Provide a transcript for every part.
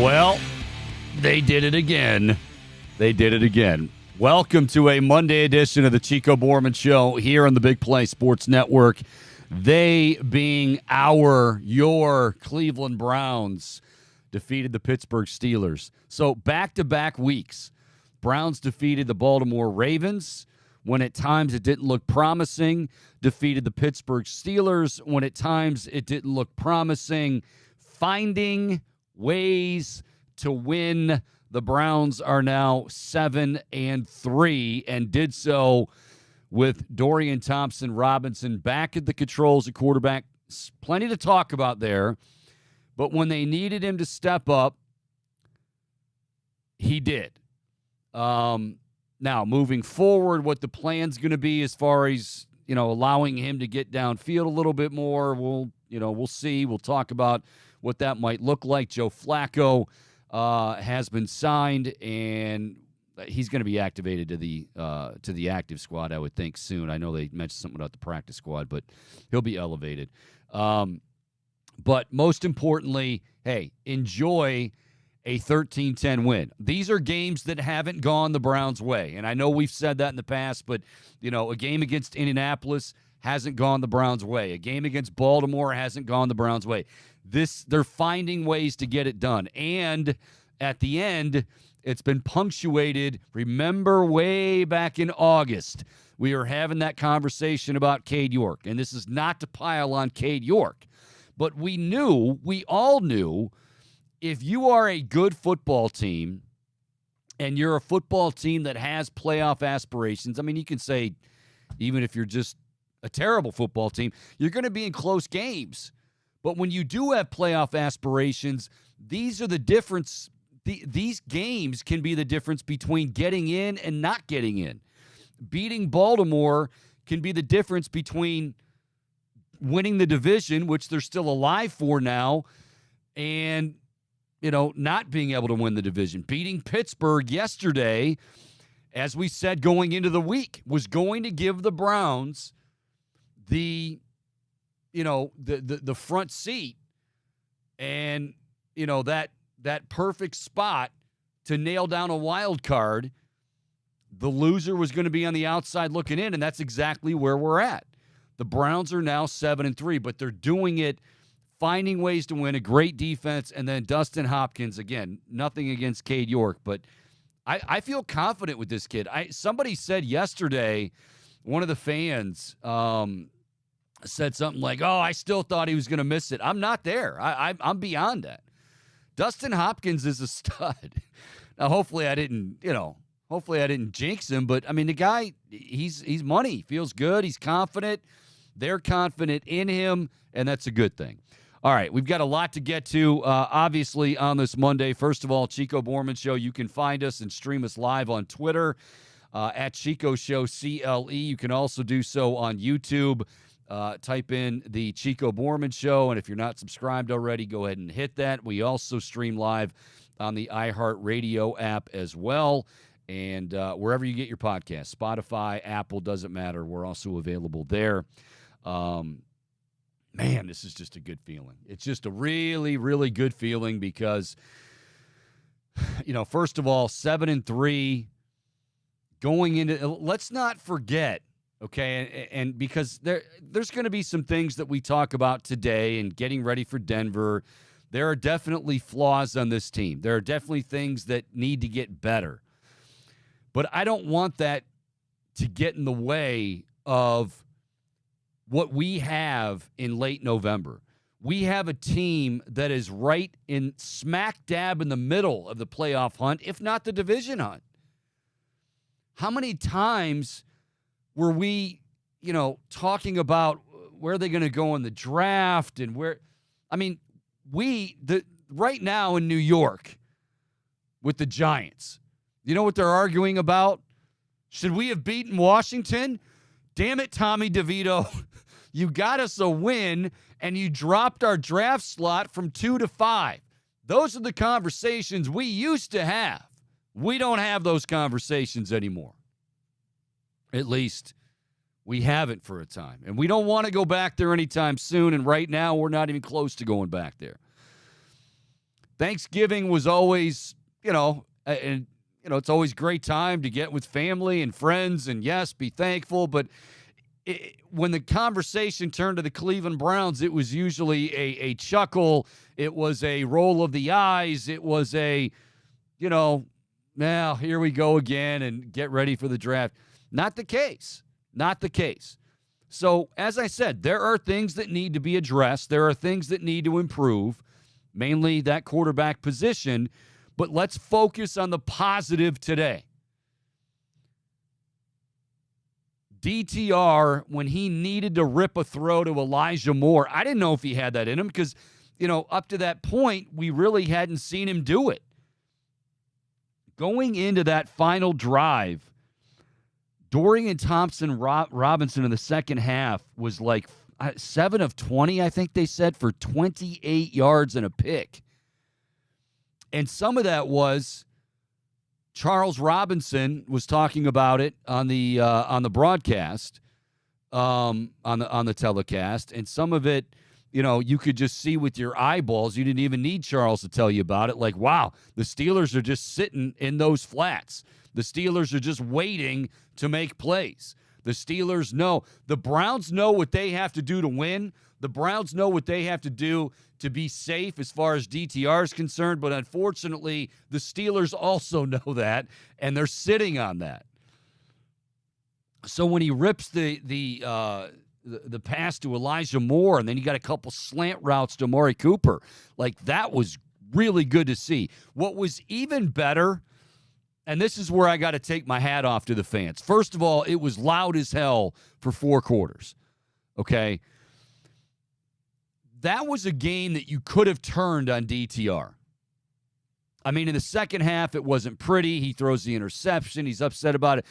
Well, they did it again. They did it again. Welcome to a Monday edition of the Chico Borman Show here on the Big Play Sports Network. They being your Cleveland Browns defeated the Pittsburgh Steelers. So back-to-back weeks, Browns defeated the Baltimore Ravens when at times it didn't look promising, defeated the Pittsburgh Steelers when at times it didn't look promising, finding ways to win. The Browns are now 7-3 and did so with Dorian Thompson-Robinson back at the controls at quarterback. Plenty to talk about there, but when they needed him to step up, he did. Now, moving forward, what the plan's going to be as far as, allowing him to get downfield a little bit more, we'll see. We'll talk about what that might look like. Joe Flacco has been signed, and he's going to be activated to the active squad, I would think, soon. I know they mentioned something about the practice squad, but he'll be elevated. But most importantly, hey, enjoy a 13-10 win. These are games that haven't gone the Browns' way, and I know we've said that in the past, but, a game against Indianapolis hasn't gone the Browns' way. A game against Baltimore hasn't gone the Browns' way. They're finding ways to get it done. And at the end, it's been punctuated. Remember way back in August, we were having that conversation about Cade York. And this is not to pile on Cade York, but we all knew, if you are a good football team and you're a football team that has playoff aspirations, I mean, you can say even if you're just a terrible football team, you're going to be in close games. But when you do have playoff aspirations, these are the difference. These games can be the difference between getting in and not getting in. Beating Baltimore can be the difference between winning the division, which they're still alive for now, and not being able to win the division. Beating Pittsburgh yesterday, as we said going into the week, was going to give the Browns the front seat and, that perfect spot to nail down a wild card. The loser was going to be on the outside looking in, and that's exactly where we're at. The Browns are now 7-3, but they're doing it, finding ways to win, a great defense, and then Dustin Hopkins, again, nothing against Cade York, but I feel confident with this kid. Somebody said yesterday, one of the fans said something like, I still thought he was going to miss it. I'm not there. I'm beyond that. Dustin Hopkins is a stud. Now, hopefully I didn't jinx him, but, I mean, the guy, he's money. He feels good. He's confident. They're confident in him, and that's a good thing. All right, we've got a lot to get to, obviously, on this Monday. First of all, Chico Borman Show. You can find us and stream us live on Twitter at Chico Show CLE. You can also do so on YouTube. Type in the Chico Borman Show, and if you're not subscribed already, go ahead and hit that. We also stream live on the iHeartRadio app as well, and wherever you get your podcasts, Spotify, Apple, doesn't matter. We're also available there. Man, this is just a good feeling. It's just a really, really good feeling because, first of all, 7-3 going into, let's not forget, okay, and because there's going to be some things that we talk about today and getting ready for Denver. There are definitely flaws on this team. There are definitely things that need to get better. But I don't want that to get in the way of what we have in late November. We have a team that is right in smack dab in the middle of the playoff hunt, if not the division hunt. How many times were we, talking about where they're going to go in the draft and where, I mean, right now in New York with the Giants, you know what they're arguing about? Should we have beaten Washington? Damn it, Tommy DeVito. You got us a win, and you dropped our draft slot from 2 to 5. Those are the conversations we used to have. We don't have those conversations anymore. At least we haven't for a time. And we don't want to go back there anytime soon, and right now we're not even close to going back there. Thanksgiving was always, and it's always a great time to get with family and friends and, yes, be thankful. But when the conversation turned to the Cleveland Browns, it was usually a chuckle. It was a roll of the eyes. It was now here we go again and get ready for the draft. Not the case. Not the case. So, as I said, there are things that need to be addressed. There are things that need to improve, mainly that quarterback position. But let's focus on the positive today. DTR, when he needed to rip a throw to Elijah Moore, I didn't know if he had that in him because, up to that point, we really hadn't seen him do it. Going into that final drive, Dorian Thompson-Robinson in the second half was like 7 of 20, I think they said, for 28 yards and a pick. And some of that was Charles Robinson was talking about it on the broadcast, on the telecast, and some of it, you could just see with your eyeballs. You didn't even need Charles to tell you about it. Like, wow, the Steelers are just sitting in those flats. The Steelers are just waiting to make plays. The Steelers know. The Browns know what they have to do to win. The Browns know what they have to do to be safe as far as DTR is concerned. But unfortunately, the Steelers also know that, and they're sitting on that. So when he rips the pass to Elijah Moore, and then you got a couple slant routes to Amari Cooper, like that was really good to see. What was even better, and this is where I got to take my hat off to the fans. First of all, it was loud as hell for 4 quarters, okay? That was a game that you could have turned on DTR. I mean, in the second half, it wasn't pretty. He throws the interception. He's upset about it.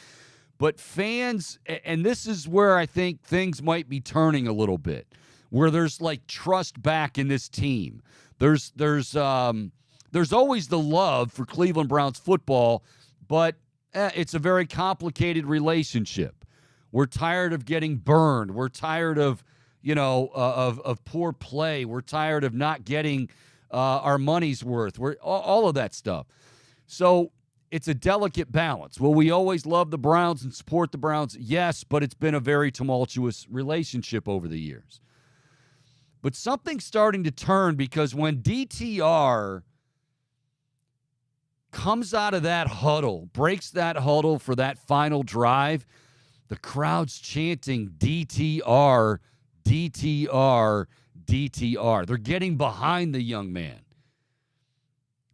But fans, and this is where I think things might be turning a little bit, where there's like trust back in this team. There's always the love for Cleveland Browns football, but it's a very complicated relationship. We're tired of getting burned. We're tired of of poor play. We're tired of not getting our money's worth. We're all of that stuff. So it's a delicate balance. Will we always love the Browns and support the Browns? Yes, but it's been a very tumultuous relationship over the years. But something's starting to turn, because when DTR comes out of that huddle, breaks that huddle for that final drive, the crowd's chanting DTR, DTR, DTR. They're getting behind the young man.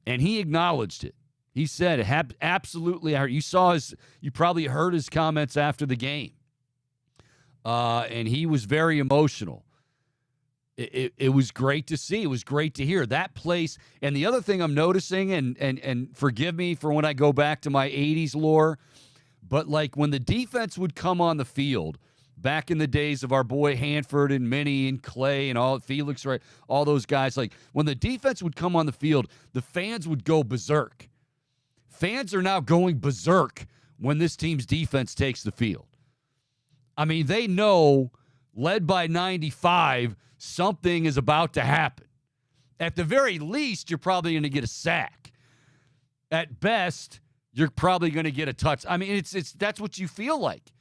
And he acknowledged it. He said, absolutely. You probably heard his comments after the game. And he was very emotional. It was great to see. It was great to hear that place. And the other thing I'm noticing, and forgive me for when I go back to my 80s lore, but like when the defense would come on the field, back in the days of our boy Hanford and Minnie and Clay and all Felix, right? All those guys, like when the defense would come on the field, the fans would go berserk. Fans are now going berserk when this team's defense takes the field. I mean, they know, led by 95, something is about to happen. At the very least, you're probably going to get a sack. At best, you're probably going to get a touch. I mean, it's that's what you feel like.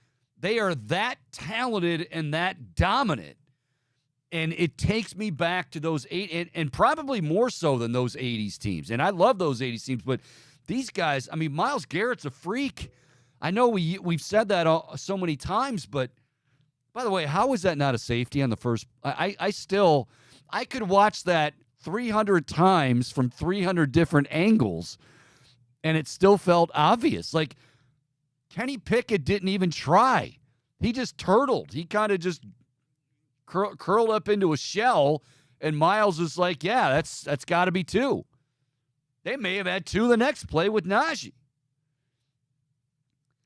They are that talented and that dominant. And it takes me back to those and probably more so than those 80s teams. And I love those 80s teams, but these guys, I mean, Myles Garrett's a freak. I know we've said that so many times, but by the way, how is that not a safety on the first? I could watch that 300 times from 300 different angles, and it still felt obvious. Like, Kenny Pickett didn't even try. He just turtled. He kind of just curled up into a shell, and Myles is like, yeah, that's got to be 2. They may have had 2 the next play with Najee.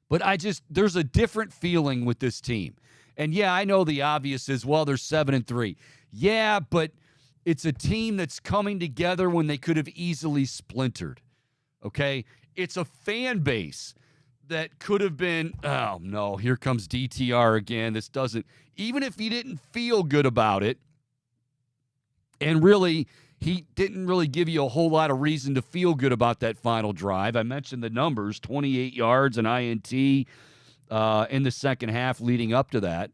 But there's a different feeling with this team. And yeah, I know the obvious is, well, they're 7-3. Yeah, but it's a team that's coming together when they could have easily splintered. Okay? It's a fan base that could have been, oh no, here comes DTR again. This doesn't, even if he didn't feel good about it, and really he didn't really give you a whole lot of reason to feel good about that final drive. I mentioned the numbers, 28 yards, an INT in the second half leading up to that.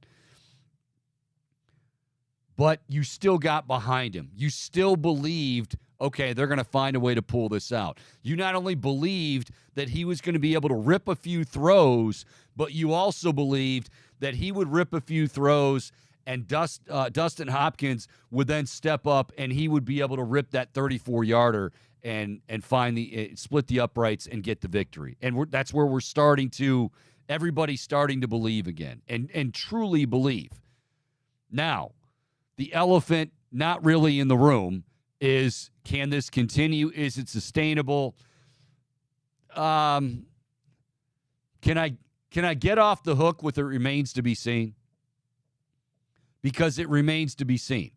But you still got behind him. You still believed, okay, they're going to find a way to pull this out. You not only believed that he was going to be able to rip a few throws, but you also believed that he would rip a few throws and Dustin Hopkins would then step up and he would be able to rip that 34-yarder and find split the uprights and get the victory. And that's where we're everybody's starting to believe again and truly believe. Now, the elephant not really in the room is, can this continue? Is it sustainable? Can I get off the hook with it remains to be seen? Because it remains to be seen.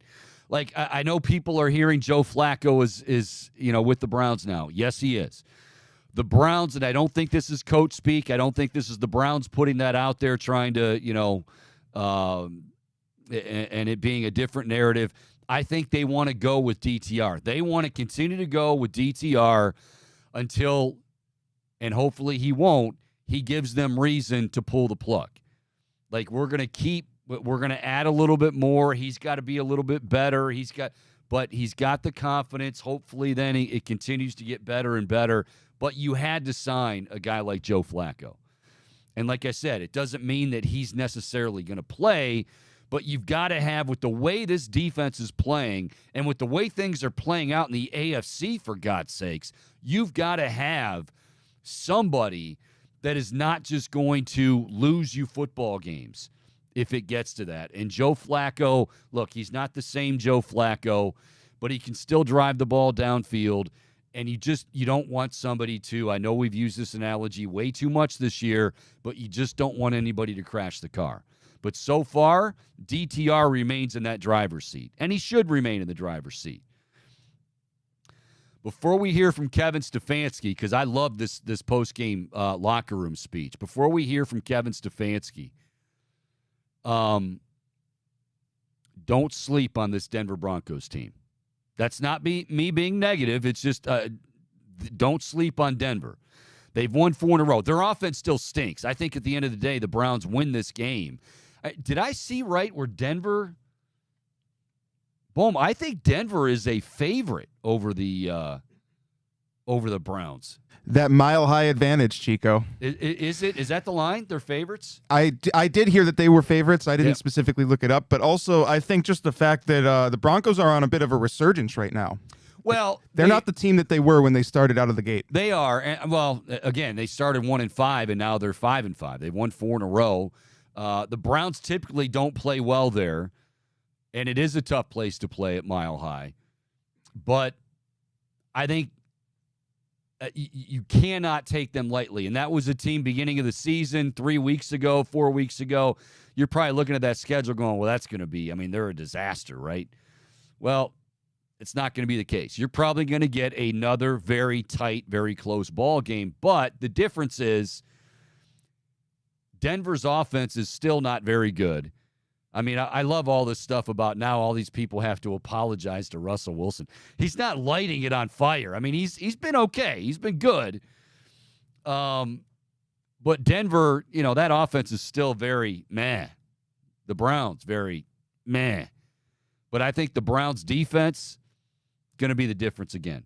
Like, I know people are hearing Joe Flacco is with the Browns now. Yes, he is. The Browns, and I don't think this is coach speak. I don't think this is the Browns putting that out there trying to, and it being a different narrative. I think they want to go with DTR. They want to continue to go with DTR until, and hopefully he won't, he gives them reason to pull the plug. Like, we're going to add a little bit more. He's got to be a little bit better. But he's got the confidence. Hopefully then it continues to get better and better. But you had to sign a guy like Joe Flacco. And like I said, it doesn't mean that he's necessarily going to play, but you've got to have, with the way this defense is playing and with the way things are playing out in the AFC, for God's sakes, you've got to have somebody that is not just going to lose you football games if it gets to that. And Joe Flacco, look, he's not the same Joe Flacco, but he can still drive the ball downfield. And you don't want somebody to, I know we've used this analogy way too much this year, but you just don't want anybody to crash the car. But so far, DTR remains in that driver's seat, and he should remain in the driver's seat. Before we hear from Kevin Stefanski, because I love this post-game locker room speech, before we hear from Kevin Stefanski, don't sleep on this Denver Broncos team. That's not me being negative. It's just don't sleep on Denver. They've won 4 in a row. Their offense still stinks. I think at the end of the day, the Browns win this game. Did I see right where Denver? Boom! I think Denver is a favorite over the Browns. That mile-high advantage, Chico. Is it? Is that the line? They're favorites? I did hear that they were favorites. I didn't specifically look it up. But also, I think just the fact that the Broncos are on a bit of a resurgence right now. Well, they're not the team that they were when they started out of the gate. They are. And, well, again, they started 1-5, and now they're 5-5. They've won 4 in a row. The Browns typically don't play well there, and it is a tough place to play at Mile High. But I think you cannot take them lightly. And that was a team beginning of the season 3 weeks ago, 4 weeks ago. You're probably looking at that schedule going, well, that's going to be, they're a disaster, right? Well, it's not going to be the case. You're probably going to get another very tight, very close ball game. But the difference is Denver's offense is still not very good. I love all this stuff about now all these people have to apologize to Russell Wilson. He's not lighting it on fire. He's been okay. He's been good. But Denver, that offense is still very meh. The Browns, very meh. But I think the Browns' defense going to be the difference again.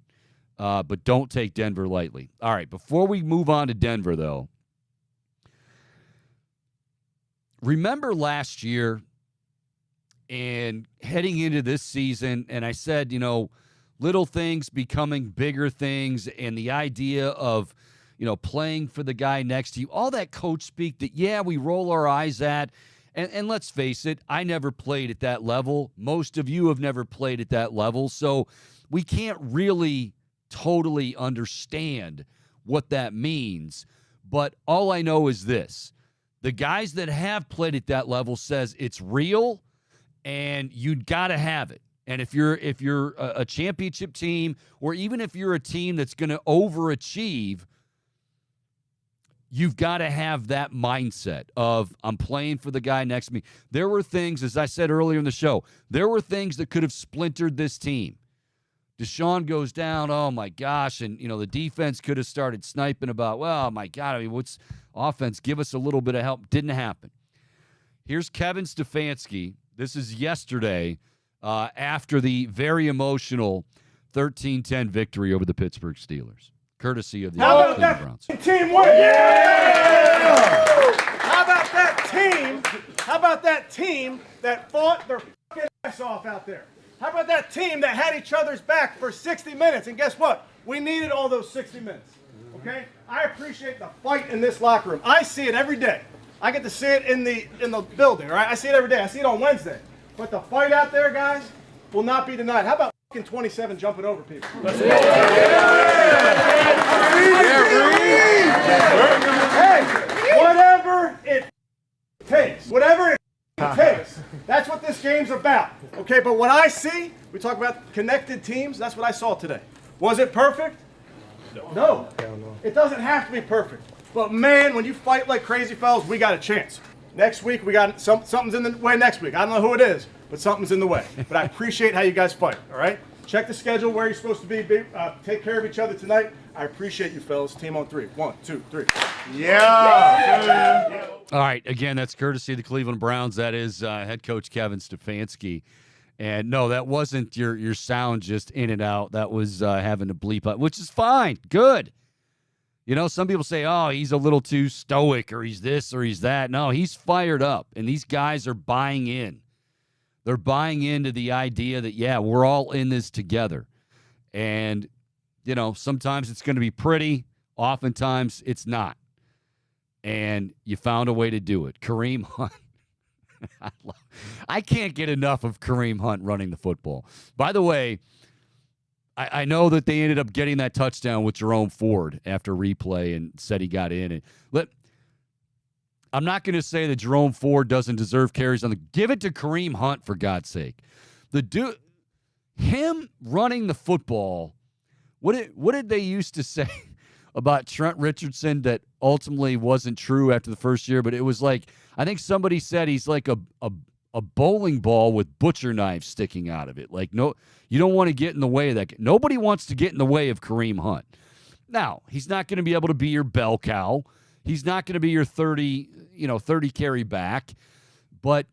But don't take Denver lightly. All right, before we move on to Denver, though, remember last year and heading into this season, and I said, little things becoming bigger things, and the idea of, playing for the guy next to you, all that coach speak that, we roll our eyes at. And let's face it, I never played at that level. Most of you have never played at that level. So we can't really totally understand what that means. But all I know is this. The guys that have played at that level says it's real and you got to have it. And if you're a championship team, or even if you're a team that's going to overachieve, you've got to have that mindset of, I'm playing for the guy next to me. There were things, as I said earlier in the show, there were things that could have splintered this team. Deshaun goes down, oh, my gosh, and, the defense could have started sniping about, well, my God, I mean, what's offense? Give us a little bit of help. Didn't happen. Here's Kevin Stefanski. This is yesterday after the very emotional 13-10 victory over the Pittsburgh Steelers, courtesy of the Cleveland Browns. Teamwork! Yeah! How about that team? How about that team that fought their fucking ass off out there? How about that team that had each other's back for 60 minutes? And guess what? We needed all those 60 minutes. Okay? I appreciate the fight in this locker room. I see it every day. I get to see it in the building, all right? I see it every day. I see it on Wednesday. But the fight out there, guys, will not be denied. How about fucking 27 jumping over people? Let's go. Hey, whatever it takes. Whatever it takes. That's what this game's about. Okay, but what I see, we talk about connected teams, that's what I saw today. Was it perfect? No. It doesn't have to be perfect. But man, when you fight like crazy fellas, we got a chance. Next week, we got something's in the way next week. I don't know who it is, but something's in the way. But I appreciate how you guys fight, all right? Check the schedule where you're supposed to be. Take care of each other tonight. I appreciate you fellas. Team on 3. 1, 2, 3. Yeah. All right, again, that's courtesy of the Cleveland Browns. That is head coach Kevin Stefanski. And no, that wasn't your sound just in and out. That was having to bleep out, which is fine. Good. Some people say, oh, he's a little too stoic or he's this or he's that. No, he's fired up, and these guys are buying in. They're buying into the idea that, yeah, we're all in this together. And, sometimes it's going to be pretty. Oftentimes it's not. And you found a way to do it. Kareem Hunt. I can't get enough of Kareem Hunt running the football. By the way, I know that they ended up getting that touchdown with Jerome Ford after replay and said he got in. I'm not going to say that Jerome Ford doesn't deserve carries on the. Give it to Kareem Hunt, for God's sake. Him running the football. What did they used to say about Trent Richardson that ultimately wasn't true after the first year? But it was like, I think somebody said he's like a bowling ball with butcher knives sticking out of it. Like, no, you don't want to get in the way of that. Nobody wants to get in the way of Kareem Hunt. Now, he's not going to be able to be your bell cow. He's not going to be your 30 carry back, but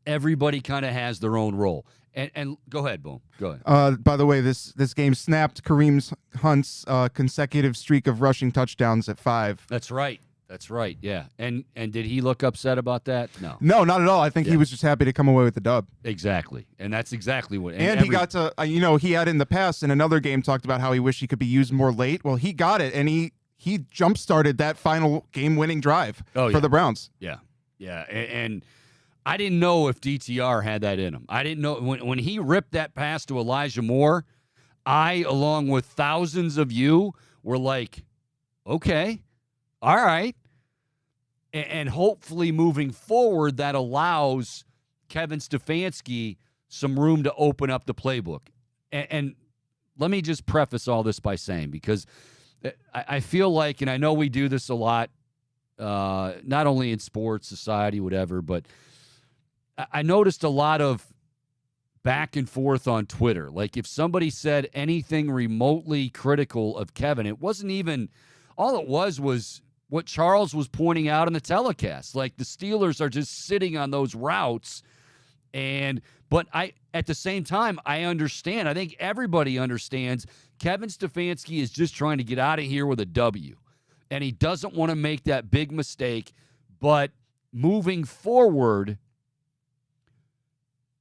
everybody kind of has their own role. And go ahead, Boom. Go ahead. By the way, this game snapped Kareem Hunt's consecutive streak of rushing touchdowns at 5. That's right. Yeah. And did he look upset about that? No. No, not at all. I think he was just happy to come away with the dub. Exactly. And that's exactly what. And he got to, he had in the past in another game talked about how he wished he could be used more late. Well, he got it, and he jump-started that final game-winning drive for the Browns. Yeah. Yeah. And I didn't know if DTR had that in him. I didn't know. When he ripped that pass to Elijah Moore, I, along with thousands of you, were like, okay, all right. And hopefully moving forward, that allows Kevin Stefanski some room to open up the playbook. And let me just preface all this by saying, because I feel like, and I know we do this a lot, not only in sports, society, whatever, but I noticed a lot of back and forth on Twitter. Like, if somebody said anything remotely critical of Kevin, it wasn't even, all it was what Charles was pointing out in the telecast. Like, the Steelers are just sitting on those routes. But at the same time, I understand. I think everybody understands Kevin Stefanski is just trying to get out of here with a W. And he doesn't want to make that big mistake. But moving forward,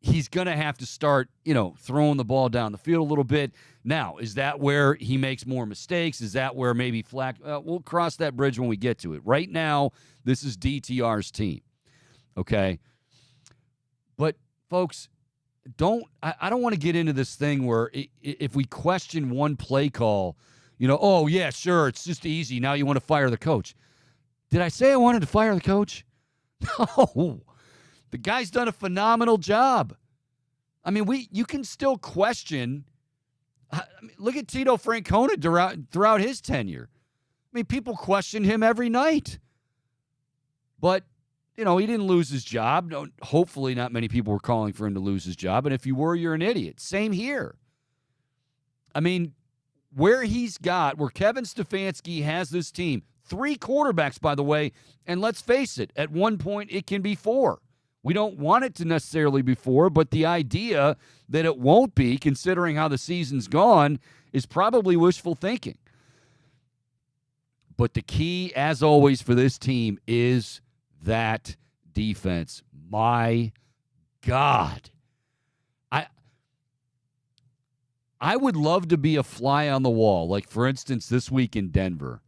he's going to have to start, throwing the ball down the field a little bit. Now, is that where he makes more mistakes? Is that where maybe we'll cross that bridge when we get to it. Right now, this is DTR's team, okay? But, folks, I don't want to get into this thing where if we question one play call, oh, yeah, sure, it's just easy. Now you want to fire the coach. Did I say I wanted to fire the coach? No. The guy's done a phenomenal job. I mean, you can still question. Look at Tito Francona throughout his tenure. I mean, people questioned him every night. But, he didn't lose his job. No, hopefully not many people were calling for him to lose his job. And if you were, you're an idiot. Same here. I mean, where Kevin Stefanski has this team, 3 quarterbacks, by the way, and let's face it, at one point it can be 4. We don't want it to necessarily be 4, but the idea that it won't be, considering how the season's gone, is probably wishful thinking. But the key, as always, for this team is that defense. My God. I would love to be a fly on the wall, like, for instance, this week in Denver.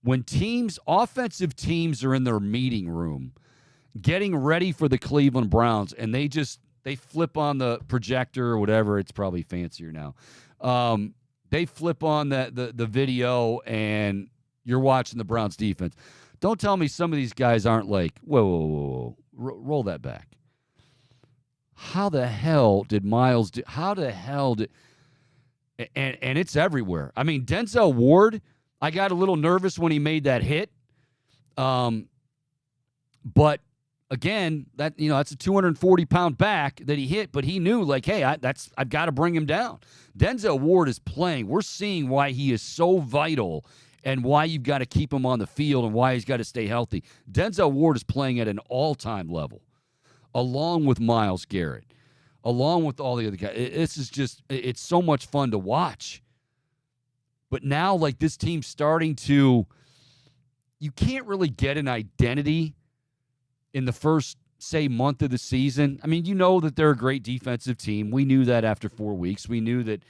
When offensive teams are in their meeting room getting ready for the Cleveland Browns, and they flip on the projector or whatever. It's probably fancier now. They flip on the video, and you're watching the Browns defense. Don't tell me some of these guys aren't like, whoa, roll that back. How the hell did Miles do? How the hell did? And it's everywhere. I mean, Denzel Ward, I got a little nervous when he made that hit. But again, that's a 240-pound back that he hit, but he knew, like, hey, I've got to bring him down. Denzel Ward is playing. We're seeing why he is so vital and why you've got to keep him on the field and why he's got to stay healthy. Denzel Ward is playing at an all-time level, along with Myles Garrett, along with all the other guys. It's so much fun to watch. But now, like, this team's starting to, you can't really get an identity in the first, say, month of the season. I mean, you know that they're a great defensive team. We knew that after 4 weeks. We knew that.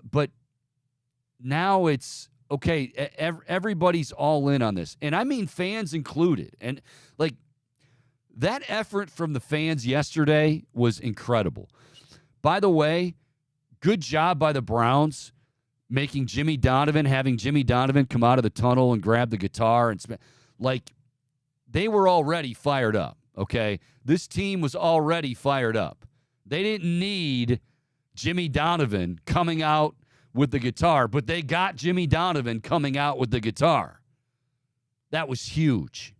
But now it's, okay, everybody's all in on this. And I mean fans included. And, like, that effort from the fans yesterday was incredible. By the way, good job by the Browns having Jimmy Donovan come out of the tunnel and grab the guitar. Like, they were already fired up, okay? This team was already fired up. They didn't need Jimmy Donovan coming out with the guitar, but they got Jimmy Donovan coming out with the guitar. That was huge.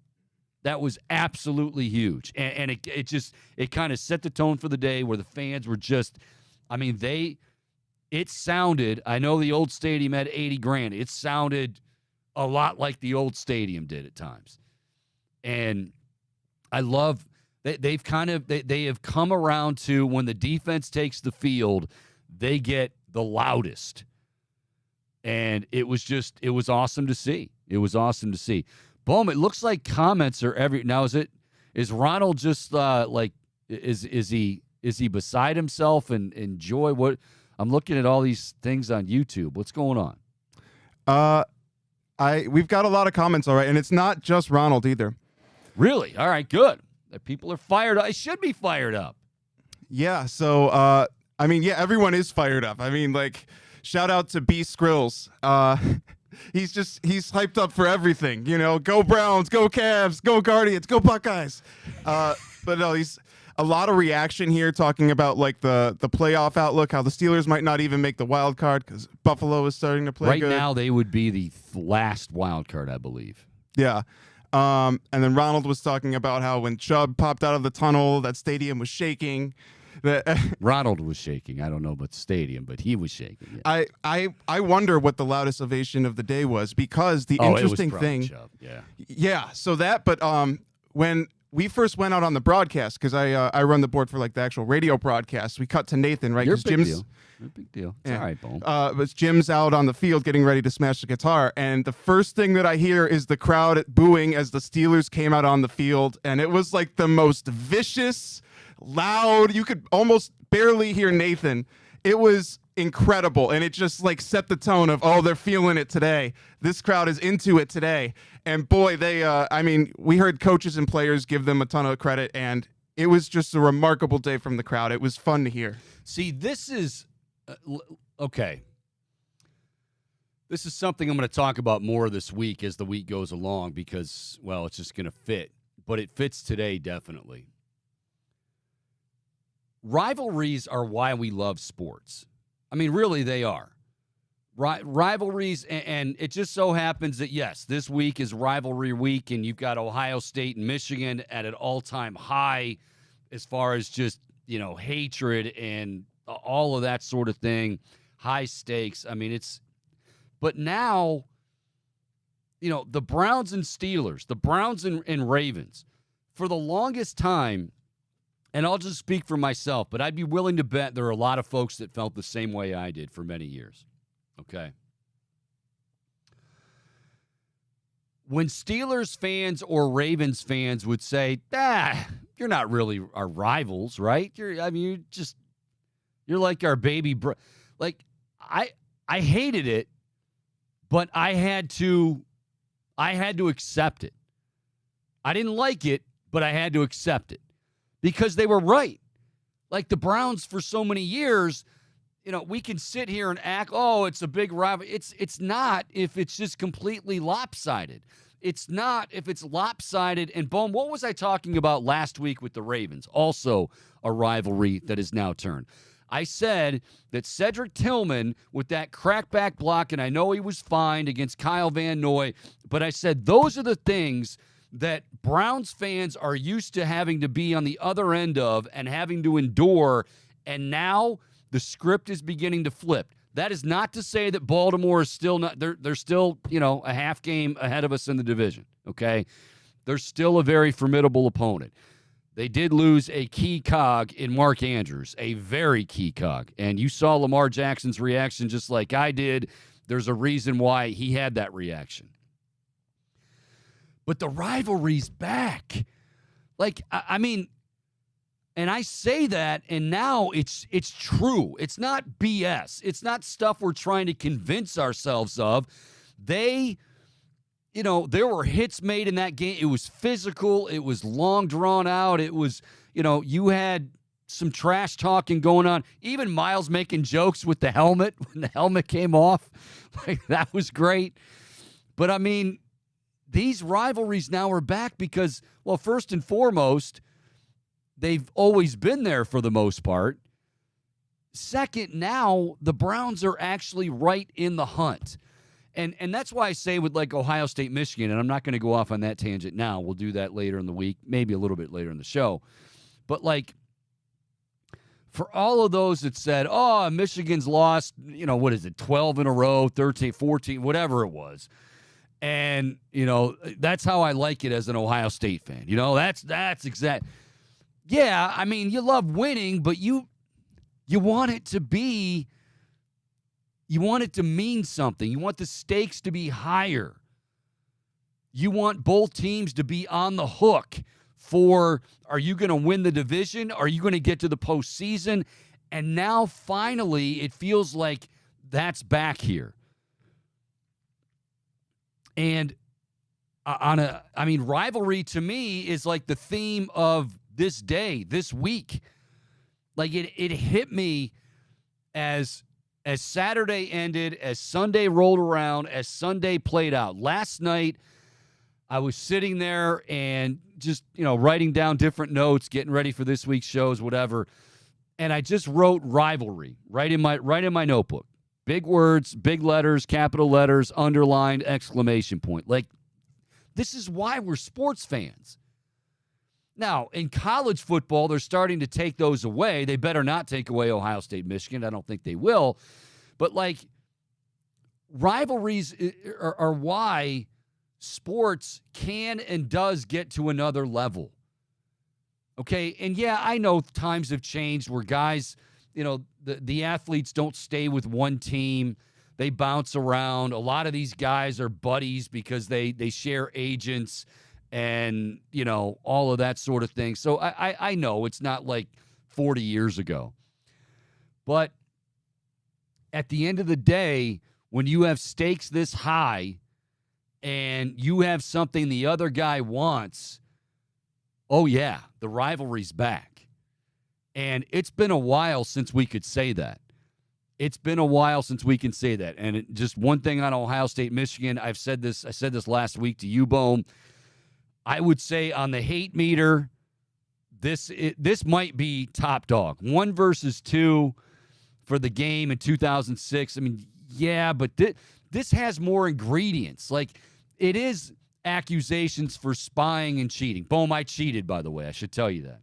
That was absolutely huge. And it kind of set the tone for the day where the fans were just, I mean, it sounded, I know the old stadium had 80 grand. It sounded a lot like the old stadium did at times. And I love, they have come around to, when the defense takes the field, they get the loudest. And it was awesome to see. It was awesome to see. Boom, it looks like comments are now. Is Ronald just is he beside himself and enjoy what? I'm looking at all these things on YouTube. What's going on? We've got a lot of comments, all right, and it's not just Ronald either. Really? All right, good. People are fired up. I should be fired up. Yeah, so I mean, yeah, everyone is fired up. I mean, like, shout out to B Skrills. He's hyped up for everything, go Browns, go Cavs, go Guardians, go Buckeyes. But no, he's a lot of reaction here talking about, like, the playoff outlook, how the Steelers might not even make the wild card because Buffalo is starting to play good. Right now, they would be the last wild card, I believe. Yeah. And then Ronald was talking about how when Chubb popped out of the tunnel, that stadium was shaking. Ronald was shaking. I don't know about the stadium, but he was shaking. Yeah. I wonder what the loudest ovation of the day was, because the interesting thing. Chubb. Yeah. Yeah. So that, but when we first went out on the broadcast, because I run the board for, like, the actual radio broadcast, we cut to Nathan, right? You're a big deal. You're a big deal. It's all right, Boom. But Jim's out on the field getting ready to smash the guitar, and the first thing that I hear is the crowd booing as the Steelers came out on the field, and it was like the most vicious, loud. You could almost barely hear Nathan. It was incredible, and it just, like, set the tone of, oh, they're feeling it today. This crowd is into it today. And boy, they I mean, we heard coaches and players give them a ton of credit, and it was just a remarkable day from the crowd. It was fun to hear. See, this is okay. This is something I'm going to talk about more this week as the week goes along, because, well, it's just going to fit, but it fits today definitely. Rivalries are why we love sports. I mean, really, they are. Rivalries, and it just so happens that, yes, this week is rivalry week, and you've got Ohio State and Michigan at an all-time high as far as just, hatred and all of that sort of thing. high stakes. I mean, but now, the Browns and Steelers, the Browns and Ravens, for the longest time, and I'll just speak for myself, but I'd be willing to bet there are a lot of folks that felt the same way I did for many years. Okay. When Steelers fans or Ravens fans would say, you're not really our rivals, right? You're like our baby bro. Like, I hated it, but I had to accept it. I didn't like it, but I had to accept it because they were right. Like the Browns for so many years, we can sit here and act, it's a big rival. It's not if it's just completely lopsided. It's not if it's lopsided. And boom, what was I talking about last week with the Ravens? Also a rivalry that is now turned. I said that Cedric Tillman with that crackback block, and I know he was fined against Kyle Van Noy, but I said those are the things that Browns fans are used to having to be on the other end of and having to endure, and now the script is beginning to flip. That is not to say that Baltimore is still not, they're still, a half game ahead of us in the division, okay? They're still a very formidable opponent. They did lose a key cog in Mark Andrews, a very key cog. And you saw Lamar Jackson's reaction just like I did. There's a reason why he had that reaction. But the rivalry's back. Like, I mean, and I say that, and now it's true. It's not BS. It's not stuff we're trying to convince ourselves of. There were hits made in that game. It was physical. It was long drawn out. It was, you had some trash talking going on. Even Miles making jokes with the helmet when the helmet came off. Like, that was great. But, I mean, these rivalries now are back because, well, first and foremost, they've always been there for the most part. Second, now the Browns are actually right in the hunt. And that's why I say with like Ohio State, Michigan, and I'm not going to go off on that tangent now. We'll do that later in the week, maybe a little bit later in the show. But like for all of those that said, Michigan's lost, 12 in a row, 13, 14, whatever it was. And, that's how I like it as an Ohio State fan. That's exact. Yeah, I mean, you love winning, but you want it to be, you want it to mean something. You want the stakes to be higher. You want both teams to be on the hook for, are you going to win the division? Are you going to get to the postseason? And now, finally, it feels like that's back here. And rivalry to me is like the theme of this day, this week. Like it hit me as Saturday ended, as Sunday rolled around, as Sunday played out. Last night, I was sitting there and just, writing down different notes, getting ready for this week's shows, whatever. And I just wrote rivalry right in my notebook. Big words, big letters, capital letters, underlined, exclamation point. Like, this is why we're sports fans. Now, in college football, they're starting to take those away. They better not take away Ohio State, Michigan. I don't think they will. But, like, rivalries are why sports can and does get to another level. Okay? And, yeah, I know times have changed where guys, the athletes don't stay with one team. They bounce around. A lot of these guys are buddies because they share agents and, all of that sort of thing. So I know it's not like 40 years ago. But at the end of the day, when you have stakes this high and you have something the other guy wants, oh, yeah, the rivalry's back. And it's been a while since we could say that. It's been a while since we can say that. And just one thing on Ohio State, Michigan, I said this last week to you, Bohm. I would say on the hate meter, this might be top dog. 1 versus 2 for the game in 2006. I mean, yeah, but this has more ingredients. Like, it is accusations for spying and cheating. Bohm, I cheated, by the way. I should tell you that.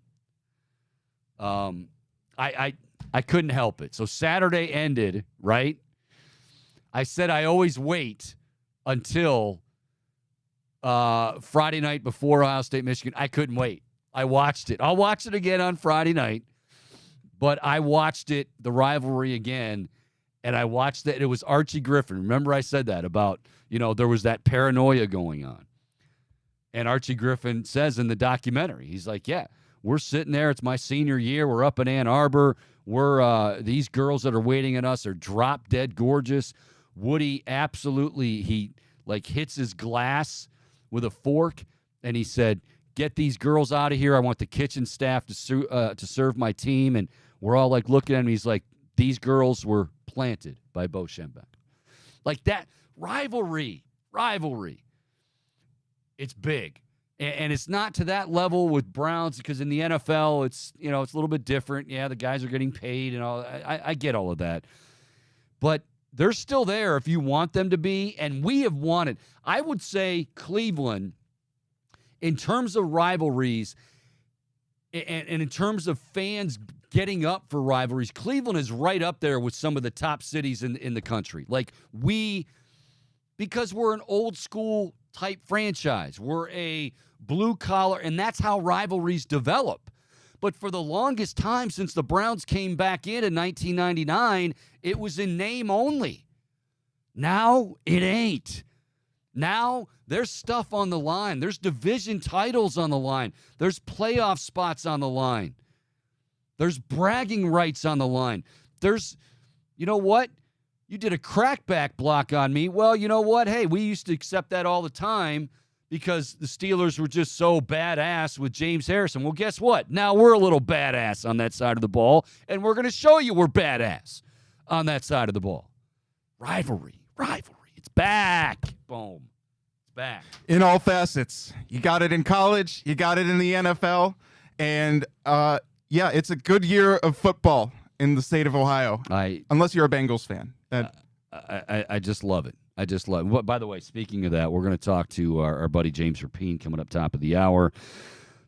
I couldn't help it. So Saturday ended, right? I said I always wait until Friday night before Ohio State, Michigan. I couldn't wait. I watched it. I'll watch it again on Friday night. But I watched it, the rivalry again, and I watched it. It was Archie Griffin. Remember I said that about, there was that paranoia going on. And Archie Griffin says in the documentary, he's like, yeah, we're sitting there. It's my senior year. We're up in Ann Arbor. These girls that are waiting on us are drop dead gorgeous. Woody absolutely, he hits his glass with a fork, and he said, get these girls out of here. I want the kitchen staff to serve my team. And we're all looking at him. He's like, these girls were planted by Bo Schembechler. That rivalry. It's big. And it's not to that level with Browns, because in the NFL, it's a little bit different. Yeah, the guys are getting paid and all. I get all of that. But they're still there if you want them to be. And we have wanted. I would say Cleveland, in terms of rivalries and in terms of fans getting up for rivalries, Cleveland is right up there with some of the top cities in the country. Because we're an old school type franchise. We're a blue collar, and that's how rivalries develop. But for the longest time, since the Browns came back in 1999, it was in name only. Now it ain't. Now there's stuff on the line. There's division titles on the line. There's playoff spots on the line. There's bragging rights on the line. There's, you know what? You did a crackback block on me. Well, you know what? Hey, we used to accept that all the time because the Steelers were just so badass with James Harrison. Well, guess what? Now we're a little badass on that side of the ball, and we're going to show you we're badass on that side of the ball. Rivalry. It's back. Boom. It's back. In all facets. You got it in college. You got it in the NFL. And, yeah, it's a good year of football in the state of Ohio. Unless you're a Bengals fan. I just love it. I just love it. By the way, speaking of that, we're going to talk to our buddy James Rapine coming up top of the hour.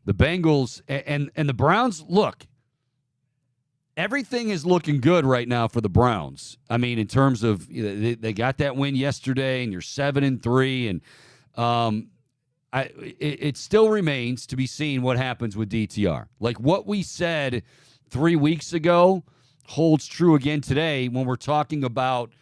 The Bengals and the Browns, look, everything is looking good right now for the Browns. I mean, in terms of they got that win yesterday, and you're 7-3, and it still remains to be seen what happens with DTR. What we said 3 weeks ago holds true again today when we're talking about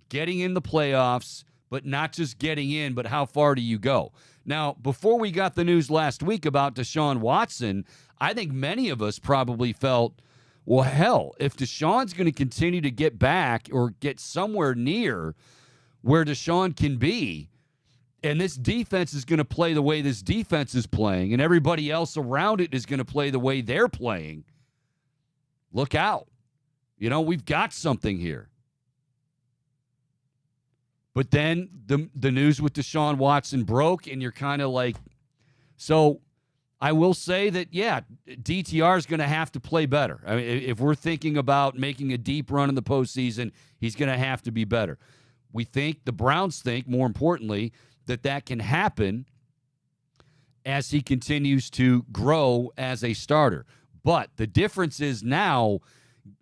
getting in the playoffs, but not just getting in, but how far do you go? Now, before we got the news last week about Deshaun Watson, I think many of us probably felt, well, hell, if Deshaun's going to continue to get back or get somewhere near where Deshaun can be, and this defense is going to play the way this defense is playing, and everybody else around it is going to play the way they're playing, look out. We've got something here. But then the news with Deshaun Watson broke, and you're kind of so I will say that, yeah, DTR is going to have to play better. I mean, if we're thinking about making a deep run in the postseason, he's going to have to be better. The Browns think, more importantly, that can happen as he continues to grow as a starter. But the difference is now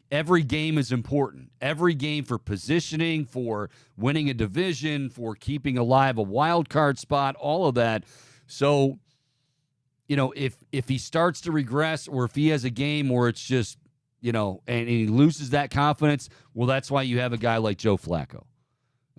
every game is important. Every game for positioning, for winning a division, for keeping alive a wild card spot, all of that. So, if he starts to regress, or if he has a game where it's just, and he loses that confidence, well, that's why you have a guy like Joe Flacco.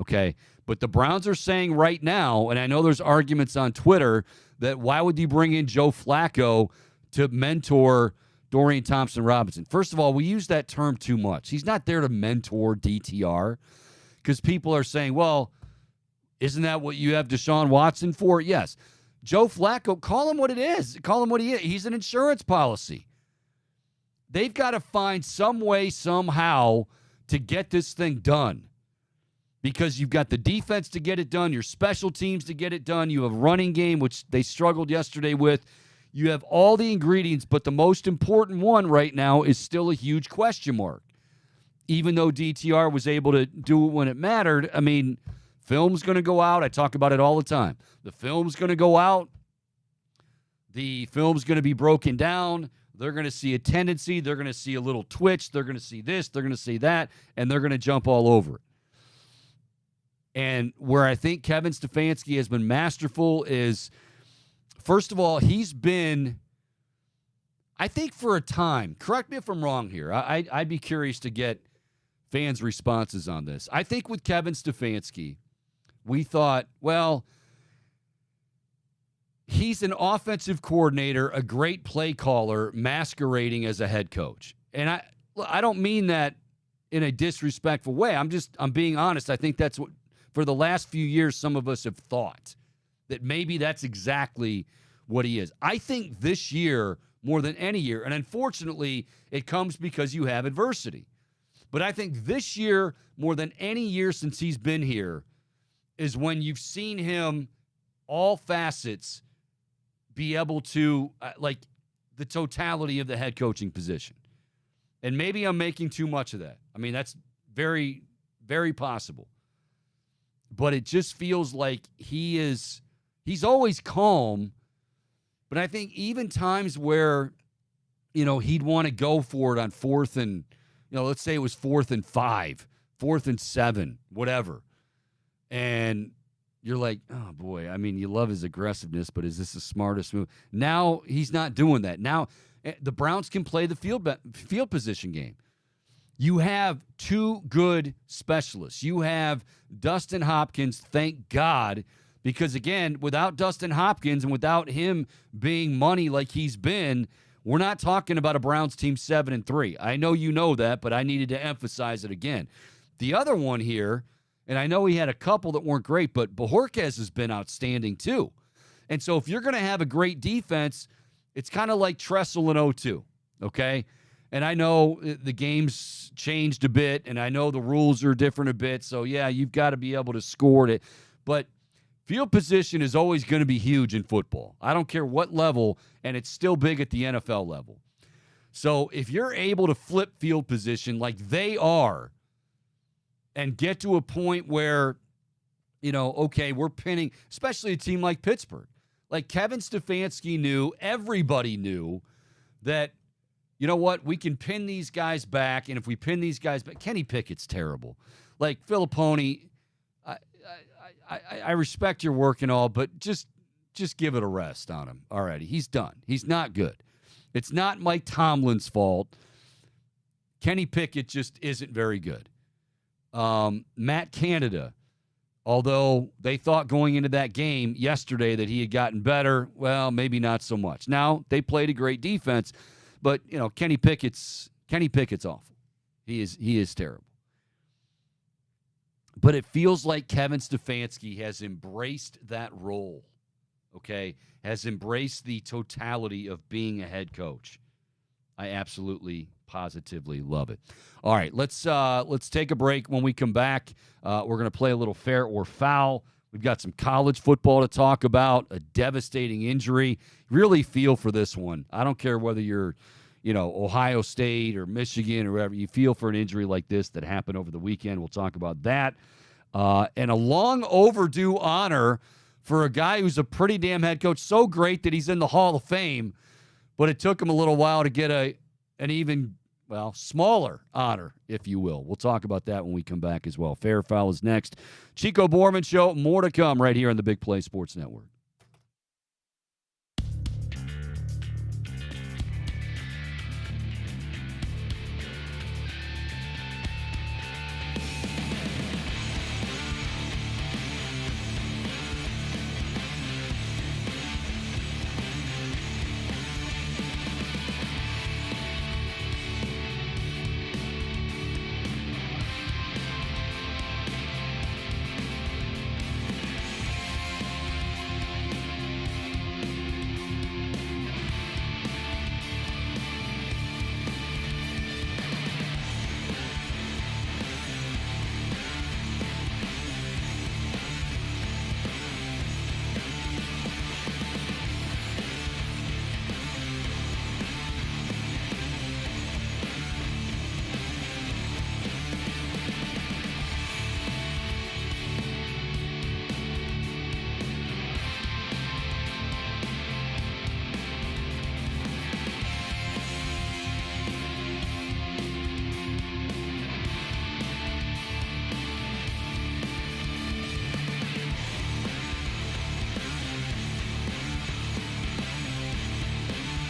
Okay? But the Browns are saying right now, and I know there's arguments on Twitter, that why would you bring in Joe Flacco to mentor Dorian Thompson-Robinson? First of all, we use that term too much. He's not there to mentor DTR, because people are saying, well, isn't that what you have Deshaun Watson for? Yes. Joe Flacco, call him what it is. Call him what he is. He's an insurance policy. They've got to find some way, somehow, to get this thing done, because you've got the defense to get it done, your special teams to get it done, you have running game, which they struggled yesterday with. You have all the ingredients, but the most important one right now is still a huge question mark. Even though DTR was able to do it when it mattered, I mean, film's going to go out. I talk about it all the time. The film's going to go out. The film's going to be broken down. they're going to see a tendency, they're going to see a little twitch, they're going to see this, they're going to see that, and they're going to jump all over it. And where I think Kevin Stefanski has been masterful is, first of all, he's been, I think for a time, correct me if I'm wrong here, I'd be curious to get fans' responses on this. I think with Kevin Stefanski, we thought, well, he's an offensive coordinator, a great play caller, masquerading as a head coach. And I don't mean that in a disrespectful way. I'm being honest. I think that's what, for the last few years, some of us have thought that maybe that's exactly what he is. I think this year, more than any year, and unfortunately, it comes because you have adversity. But I think this year, more than any year since he's been here, is when you've seen him, all facets, be able to, like, the totality of the head coaching position. And maybe I'm making too much of that. I mean, that's very, very possible. But it just feels like he's always calm. But I think even times where, he'd want to go for it on 4th and, let's say it was 4th and 5, 4th and 7, whatever. And you're like, oh, boy, I mean, you love his aggressiveness, but is this the smartest move? Now he's not doing that. Now the Browns can play the field position game. You have 2 good specialists. You have Dustin Hopkins, thank God, because, again, without Dustin Hopkins and without him being money like he's been, we're not talking about a Browns team 7-3. I know you know that, but I needed to emphasize it again. The other one here, and I know he had a couple that weren't great, but Bojorquez has been outstanding too. And so if you're going to have a great defense, it's kind of like Tressel in 02, okay? And I know the game's changed a bit, and I know the rules are different a bit, so yeah, you've got to be able to score it. But field position is always going to be huge in football. I don't care what level, and it's still big at the NFL level. So if you're able to flip field position like they are and get to a point where, okay, we're pinning, especially a team like Pittsburgh. Like Kevin Stefanski knew, everybody knew that, you know what, we can pin these guys back, and if we pin these guys back, Kenny Pickett's terrible. Like Filippone, I respect your work and all, but just give it a rest on him already. He's done. He's not good. It's not Mike Tomlin's fault. Kenny Pickett just isn't very good. Matt Canada, although they thought going into that game yesterday that he had gotten better, well, maybe not so much. Now, they played a great defense, but, Kenny Pickett's awful. He is terrible. But it feels like Kevin Stefanski has embraced that role, okay? Has embraced the totality of being a head coach. I absolutely, positively love it. All right, let's take a break. When we come back, we're going to play a little fair or foul. We've got some college football to talk about, a devastating injury. Really feel for this one. I don't care whether you're, Ohio State or Michigan or wherever. You feel for an injury like this that happened over the weekend. We'll talk about that. And a long overdue honor for a guy who's a pretty damn head coach. So great that he's in the Hall of Fame, but it took him a little while to get an even, smaller honor, if you will. We'll talk about that when we come back as well. Fair Foul is next. Chico Borman Show, more to come right here on the Big Play Sports Network.